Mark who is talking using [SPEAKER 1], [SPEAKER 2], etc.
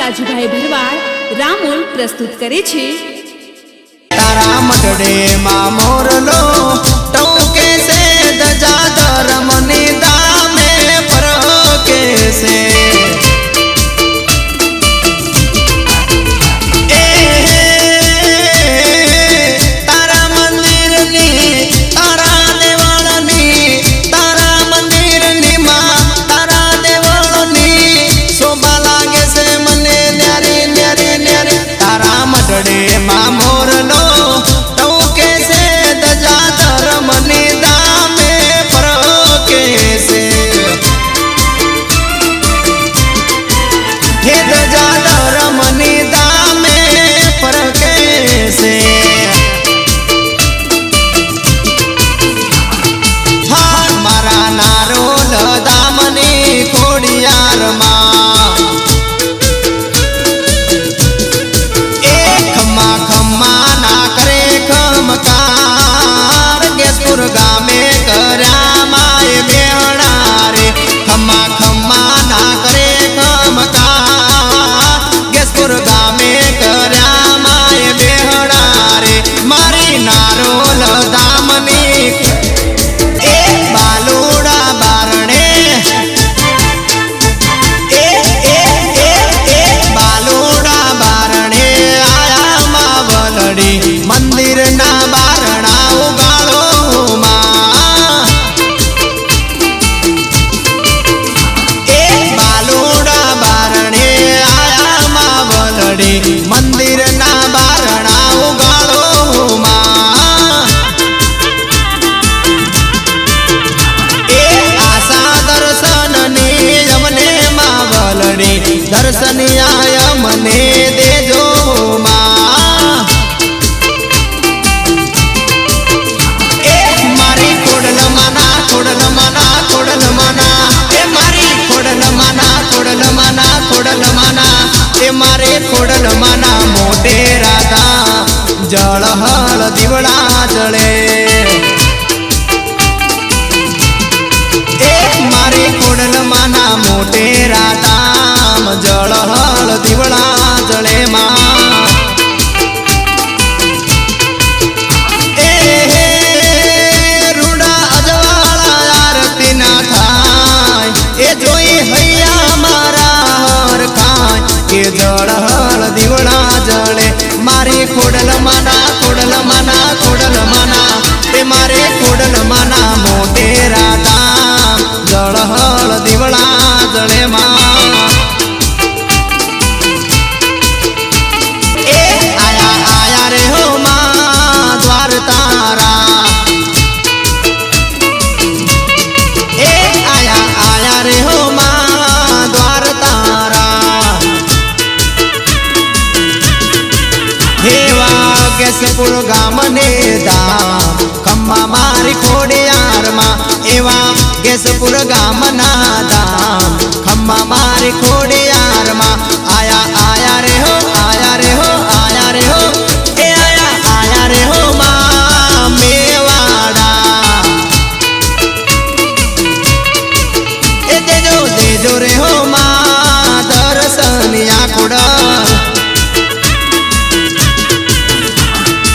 [SPEAKER 1] રાજુભાઈ ભરવાડ રામોલ પ્રસ્તુત કરે છે।
[SPEAKER 2] તારા મઢડે માં મોરલો ટોકે છે ધજાધર મને દામે ફરકે છે। दर्शन आया मने देजो मां मारी खोडल मना खोडल मना खोडल मना मारी खोडल मना खोडल मना खोडल मना मारे खोडल मना मोटे राधा जल हल दिवड़ा जले मारे खोडल मना मोटे राधा जल हल दिवड़ा जले मां रूडा अजवाड़ा आरती ना थाय ए जोई हैया मारा हर खाय के जल हल दिवड़ा जले मारे खोडल मना खोडल मना खोडल मना ते मारे खोडल मना मोटे राधा जल हल दिवड़ा जले मां केसपुर गाम ने दाम खम्मा मारी खोड़ियार मां एवा केसपुर गाम ना